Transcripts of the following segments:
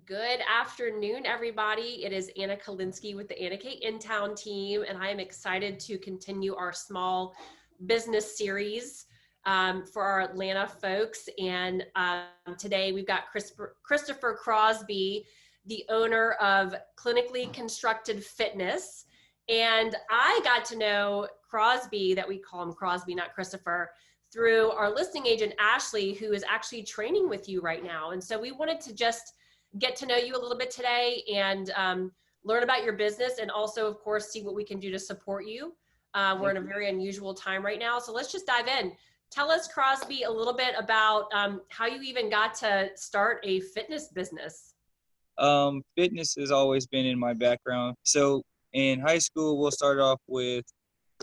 Good afternoon, everybody. It is Anna Kalinsky with the Anna K Intown team, and I am excited to continue our small business series for our Atlanta folks. And today we've got Christopher Crosby, the owner of Clinically Constructed Fitness. And I got to know Crosby, that we call him Crosby, not Christopher, through our listing agent, Ashley, who is actually training with you right now. And so we wanted to just get to know you a little bit today and learn about your business, and also, of course, see what we can do to support you. We're in a very unusual time right now. So let's just dive in. Tell us, Crosby, a little bit about how you even got to start a fitness business. Fitness has always been in my background. So in high school, we'll start off with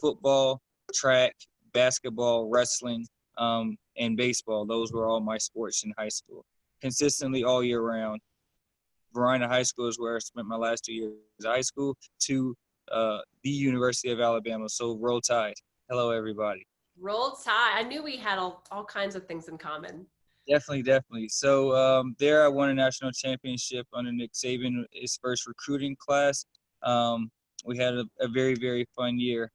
football, track, basketball, wrestling, and baseball. Those were all my sports in high school, consistently all year round. Verona High School is where I spent my last 2 years of high school, to the University of Alabama. So roll tide. Hello, everybody. Roll Tide. I knew we had all kinds of things in common. Definitely, definitely. So there I won a national championship under Nick Saban, his first recruiting class. We had a very, very fun year.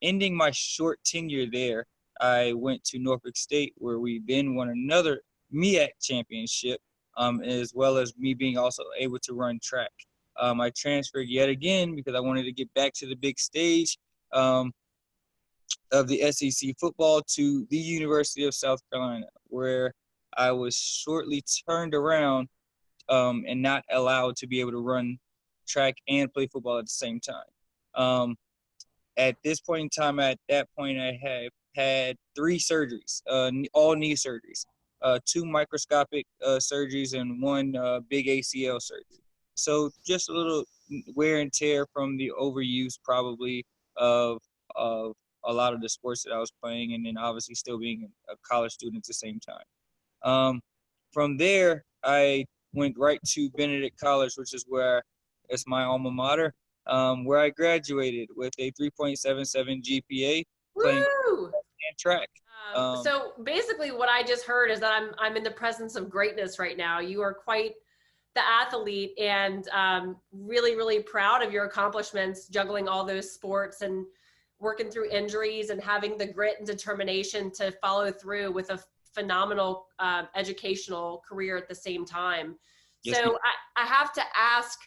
Ending my short tenure there, I went to Norfolk State, where we then won another MEAC championship, as well as me being also able to run track. I transferred yet again because I wanted to get back to the big stage of the SEC football, to the University of South Carolina, where I was shortly turned around and not allowed to be able to run track and play football at the same time. At this point in time, at that point, I have had 3 surgeries, all knee surgeries, 2 microscopic surgeries, and 1 big ACL surgery. So just a little wear and tear from the overuse, probably, of a lot of the sports that I was playing, and then obviously still being a college student at the same time. From there, I went right to Benedict College, which is where it's my alma mater, where I graduated with a 3.77 GPA, playing Woo! and track. So basically, what I just heard is that I'm in the presence of greatness right now. You are quite the athlete, and really, really proud of your accomplishments, juggling all those sports and working through injuries and having the grit and determination to follow through with a phenomenal educational career at the same time. Yes, So I have to ask,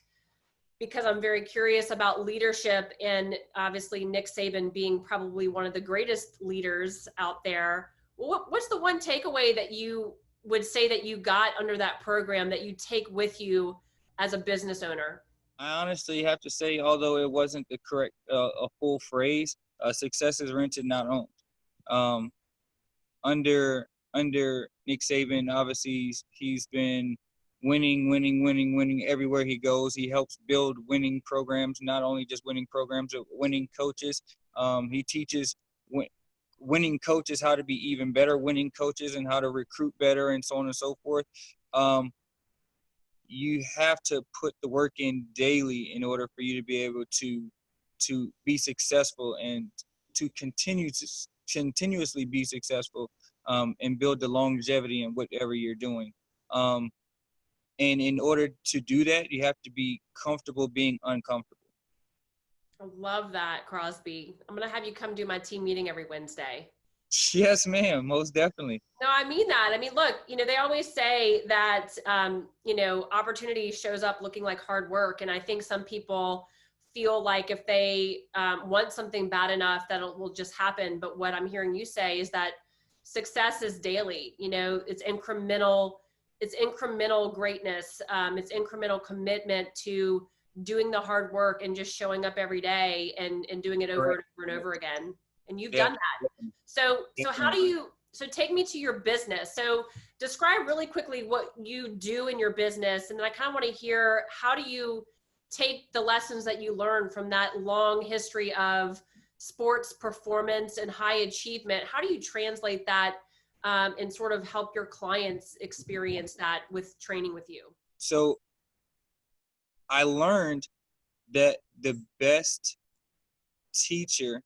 because I'm very curious about leadership, and obviously Nick Saban being probably one of the greatest leaders out there. What's the one takeaway that you would say that you got under that program that you take with you as a business owner? I honestly have to say, although it wasn't the correct, a full phrase, success is rented, not owned. Um, under Nick Saban, obviously he's been winning everywhere he goes. He helps build winning programs, not only just winning programs, but winning coaches. He teaches winning coaches how to be even better winning coaches, and how to recruit better, and so on and so forth. You have to put the work in daily in order for you to be able to be successful, and to continuously be successful, and build the longevity in whatever you're doing. And in order to do that, you have to be comfortable being uncomfortable. I love that, Crosby. I'm going to have you come do my team meeting every Wednesday. Yes, ma'am, most definitely. No, I mean that. I mean, look, they always say that, opportunity shows up looking like hard work. And I think some people feel like if they want something bad enough, that it will just happen. But what I'm hearing you say is that success is daily. It's incremental greatness. It's incremental commitment to doing the hard work and just showing up every day and doing it over and over and over again. And you've done that. So take me to your business. So describe really quickly what you do in your business. And then I kind of want to hear, how do you take the lessons that you learned from that long history of sports performance and high achievement? How do you translate that and sort of help your clients experience that with training with you? So I learned that the best teacher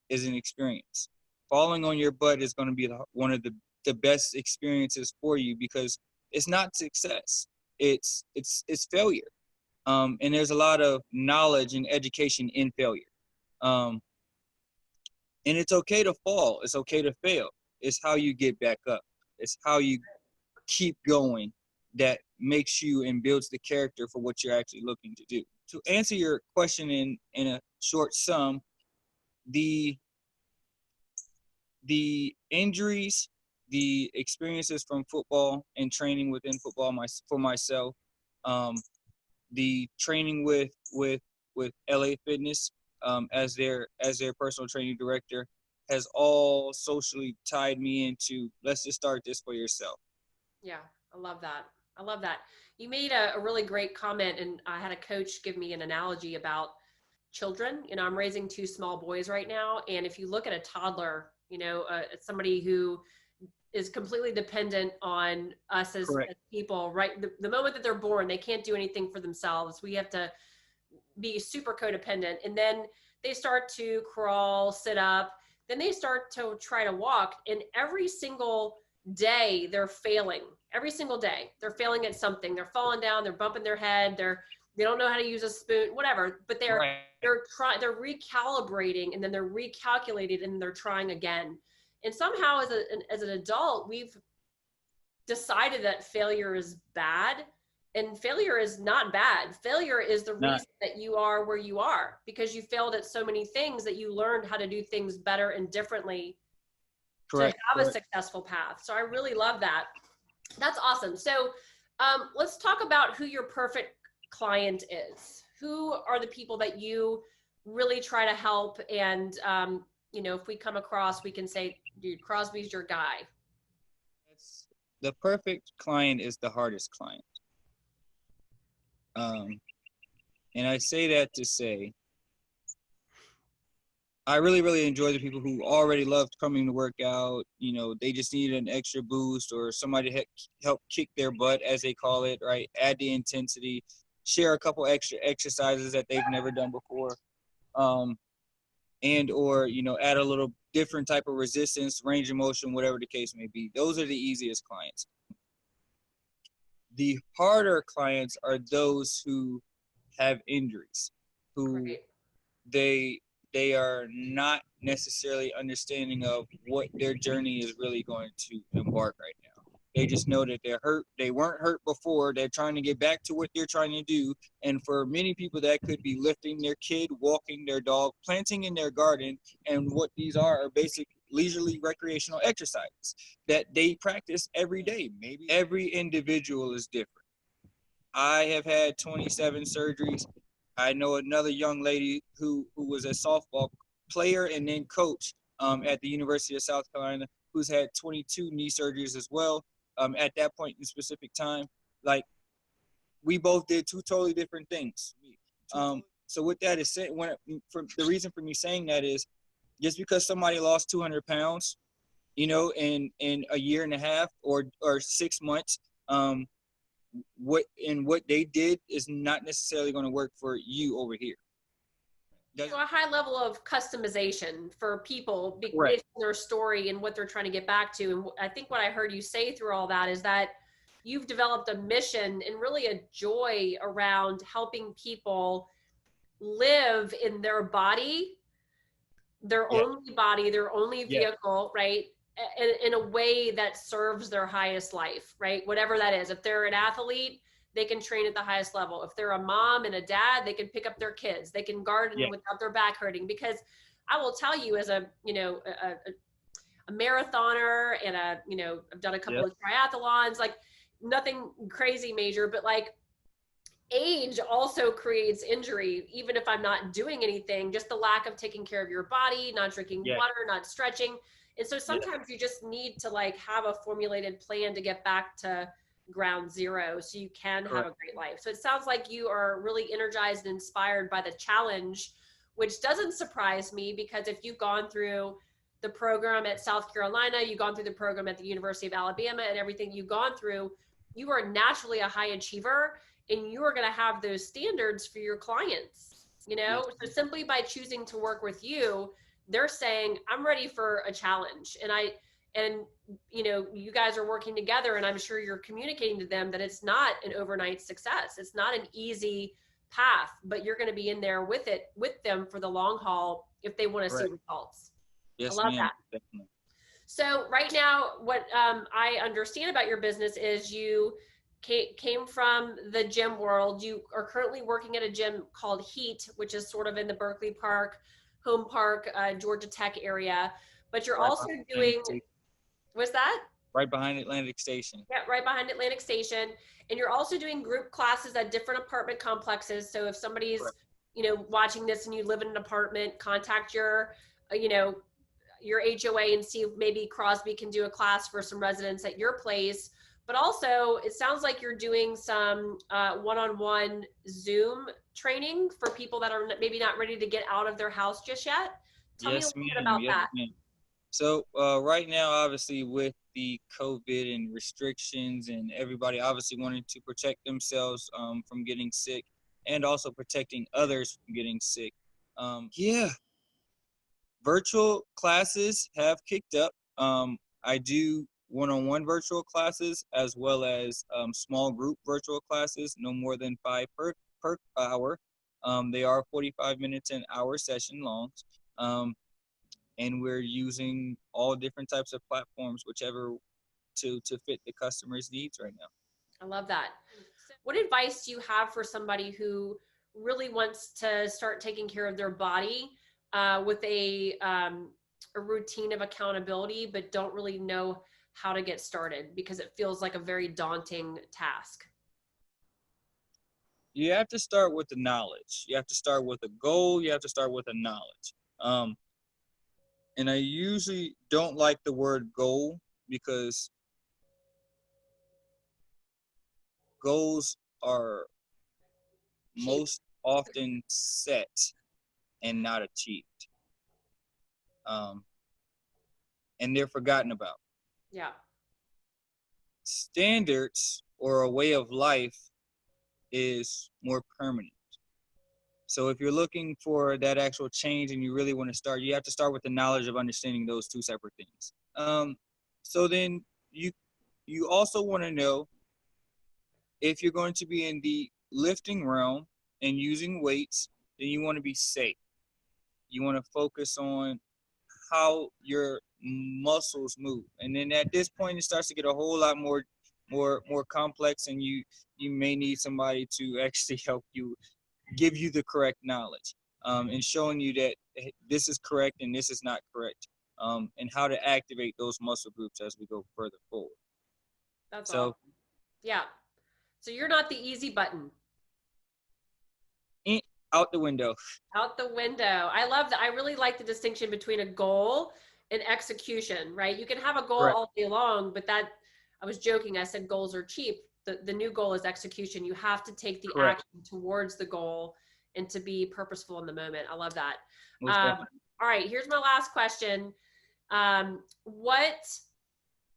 is an experience. Falling on your butt is going to be one of the best experiences for you, because it's not success. It's failure. And there's a lot of knowledge and education in failure. Um, and it's okay to fall. It's okay to fail. It's how you get back up. It's how you keep going that makes you and builds the character for what you're actually looking to do. To answer your question in a short sum, the injuries, the experiences from football and training within football for myself, the training with LA Fitness as their personal training director has all socially tied me into, let's just start this for yourself. Yeah, I love that. I love that. You made a really great comment, and I had a coach give me an analogy about children. You know, I'm raising two small boys right now, and if you look at a toddler, you know, somebody who is completely dependent on us as people, right? The moment that they're born, they can't do anything for themselves. We have to be super codependent, and then they start to crawl, sit up, then they start to try to walk, and every single day they're failing. Every single day they're failing at something. They're falling down, they're bumping their head, they don't know how to use a spoon, whatever, but they're recalibrating, and then they're recalculated, and they're trying again. And somehow as an adult, we've decided that failure is bad, and failure is not bad. Failure is the reason that you are where you are, because you failed at so many things that you learned how to do things better and differently to have a successful path. So I really love that. That's awesome. So let's talk about who your perfect client is. Who are the people that you really try to help? And, you know, if we come across, we can say, dude, Crosby's your guy. The perfect client is the hardest client. And I say that to say, I really, really enjoy the people who already loved coming to work out. You know, they just need an extra boost or somebody to help kick their butt, as they call it, right? Add the intensity, share a couple extra exercises that they've never done before. And or, you know, add a little different type of resistance, range of motion, whatever the case may be. Those are the easiest clients. The harder clients are those who have injuries, who they are not necessarily understanding of what their journey is really going to embark right now. They just know that they're hurt. They weren't hurt before. They're trying to get back to what they're trying to do. And for many people, that could be lifting their kid, walking their dog, planting in their garden. And what these are basic leisurely recreational exercises that they practice every day. Maybe every individual is different. I have had 27 surgeries. I know another young lady who was a softball player and then coach at the University of South Carolina, who's had 22 knee surgeries as well at that point in specific time. Like, we both did two totally different things. So with that is said, the reason for me saying that is just because somebody lost 200 pounds, you know, in a year and a half or 6 months, what they did is not necessarily going to work for you over here. So a high level of customization for people based on their story and what they're trying to get back to. And I think what I heard you say through all that is that you've developed a mission and really a joy around helping people live in their body, their only body, their only vehicle, right? In a way that serves their highest life, right? Whatever that is. If they're an athlete, they can train at the highest level. If they're a mom and a dad, they can pick up their kids. They can garden without their back hurting. Because I will tell you, as a, you know, a marathoner and I've done a couple of triathlons, like nothing crazy major, but like age also creates injury. Even if I'm not doing anything, just the lack of taking care of your body, not drinking water, not stretching. And so sometimes you just need to like have a formulated plan to get back to ground zero so you can have a great life. So it sounds like you are really energized and inspired by the challenge, which doesn't surprise me, because if you've gone through the program at South Carolina, you've gone through the program at the University of Alabama, and everything you've gone through, you are naturally a high achiever, and you are going to have those standards for your clients, you know? So simply by choosing to work with you, they're saying, I'm ready for a challenge. And and you guys are working together, and I'm sure you're communicating to them that it's not an overnight success. It's not an easy path, but you're going to be in there with them for the long haul if they want to see Correct. results. I Yes, love ma'am. that. Definitely. So right now, what I understand about your business is you came from the gym world. You are currently working at a gym called Heat, which is sort of in the Berkeley Park, Home Park, Georgia Tech area. But you're Right also behind Atlantic doing, Station. what's that? Right behind Atlantic Station. Yeah, right behind Atlantic Station. And you're also doing group classes at different apartment complexes. So if somebody's, Correct. watching this and you live in an apartment, contact your HOA and see if maybe Crosby can do a class for some residents at your place. But also, it sounds like you're doing some one-on-one Zoom training for people that are maybe not ready to get out of their house just yet. Tell me a Yes, little bit ma'am. about Yes, that. ma'am. So right now, obviously, with the COVID and restrictions, and everybody obviously wanting to protect themselves from getting sick, and also protecting others from getting sick. Yeah, virtual classes have kicked up. I do one-on-one virtual classes as well as small group virtual classes, no more than 5 per hour. They are 45 minutes an hour session long. And we're using all different types of platforms, whichever to fit the customer's needs right now. I love that. What advice do you have for somebody who really wants to start taking care of their body with a routine of accountability, but don't really know how to get started because it feels like a very daunting task? You have to start with the knowledge. You have to start with a goal. You have to start with a knowledge. And I usually don't like the word goal because goals are Cheap. most often set and not achieved. Um, and they're forgotten about. Yeah. Standards or a way of life is more permanent. So if you're looking for that actual change and you really want to start, you have to start with the knowledge of understanding those two separate things. So then you also want to know if you're going to be in the lifting realm and using weights, then you want to be safe. You want to focus on how your muscles move, and then at this point, it starts to get a whole lot more complex, and you may need somebody to actually help you give you the correct knowledge, and showing you that this is correct and this is not correct, and how to activate those muscle groups as we go further forward. That's So, awesome. Yeah. So you're not the easy button. in, out the window. Out the window. I love that. I really like the distinction between a goal and execution, right? You can have a goal Correct. all day long, but I was joking. I said goals are cheap. The new goal is execution. You have to take the Correct. action towards the goal and to be purposeful in the moment. I love that. Most definitely. All right, here's my last question.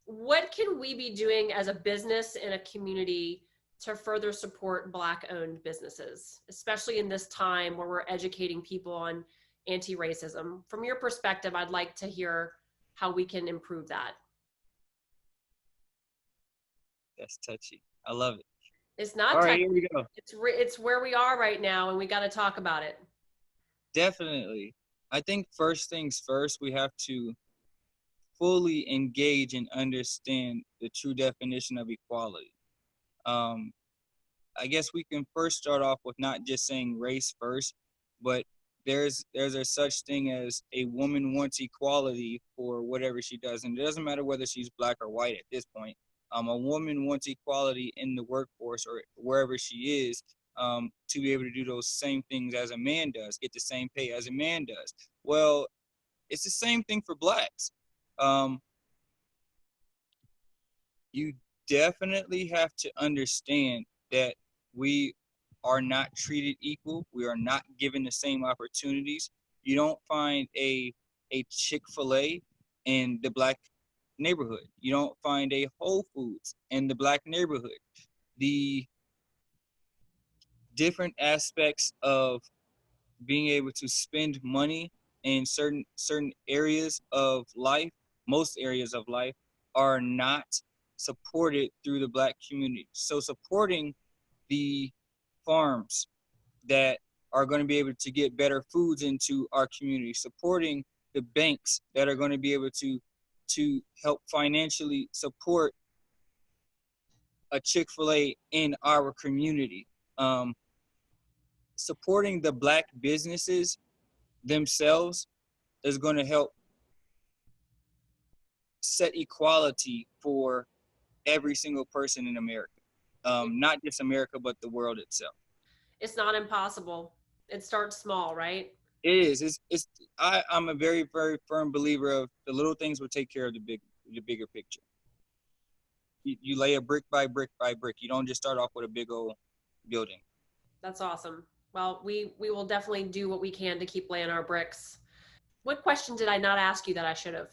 What can we be doing as a business and a community to further support Black-owned businesses, especially in this time where we're educating people on anti-racism? From your perspective, I'd like to hear how we can improve that. That's touchy. I love it. It's All not right, touchy. here we go. It's where we are right now, and we got to talk about it. Definitely. I think first things first, we have to fully engage and understand the true definition of equality. Um, I guess we can first start off with not just saying race first, but there's a such thing as a woman wants equality for whatever she does, and it doesn't matter whether she's black or white at this point. A woman wants equality in the workforce or wherever she is, to be able to do those same things as a man does, get the same pay as a man does. Well, it's the same thing for blacks. Um, you definitely have to understand that we are not treated equal. We are not given the same opportunities. You don't find a Chick-fil-A in the black neighborhood. You don't find a Whole Foods in the black neighborhood. The different aspects of being able to spend money in certain areas of life most areas of life, are not supported through the Black community. So supporting the farms that are going to be able to get better foods into our community, supporting the banks that are going to be able to help financially support a Chick-fil-A in our community, supporting the Black businesses themselves is going to help set equality for every single person in America. Not just America, but the world itself. It's not impossible. It starts small, right? It is. I'm a very, very firm believer of the little things will take care of the bigger picture. You lay a brick by brick by brick. You don't just start off with a big old building. That's awesome. Well, we will definitely do what we can to keep laying our bricks. What question did I not ask you that I should have?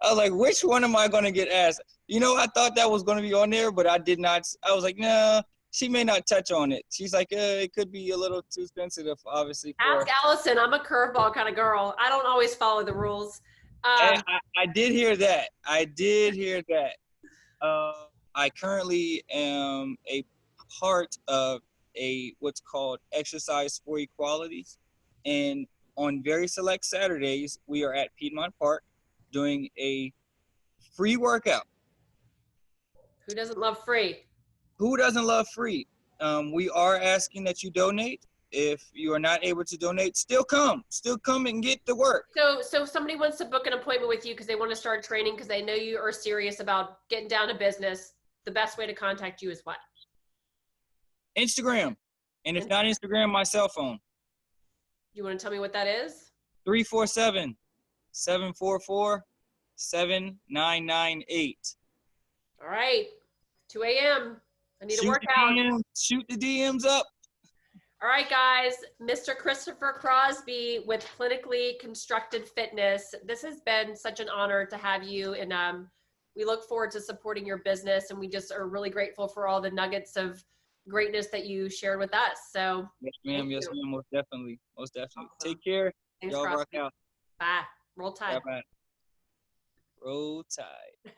I was like, which one am I going to get asked? I thought that was going to be on there, but I did not. I was like, nah, she may not touch on it. She's like, it could be a little too sensitive, obviously. Ask Allison. I'm a curveball kind of girl. I don't always follow the rules. I did hear that. I currently am a part of what's called Exercise for Equality, and on very select Saturdays, we are at Piedmont Park doing a free workout. Who doesn't love free? Who doesn't love free? We are asking that you donate. If you are not able to donate, still come and get the work. So somebody wants to book an appointment with you because they want to start training because they know you are serious about getting down to business. The best way to contact you is what? Instagram. And if not Instagram, my cell phone. You want to tell me what that is? 347-744-7998. All right. 2 a.m. I need a workout. Shoot the DMs up. All right, guys. Mr. Christopher Crosby with Clinically Constructed Fitness. This has been such an honor to have you, and we look forward to supporting your business, and we just are really grateful for all the nuggets of greatness that you shared with us. So yes, ma'am. Yes, ma'am. Most definitely. Awesome. Take care. Thanks, y'all Crosby. rock out. Bye. Roll Tide. Bye. Roll Tide.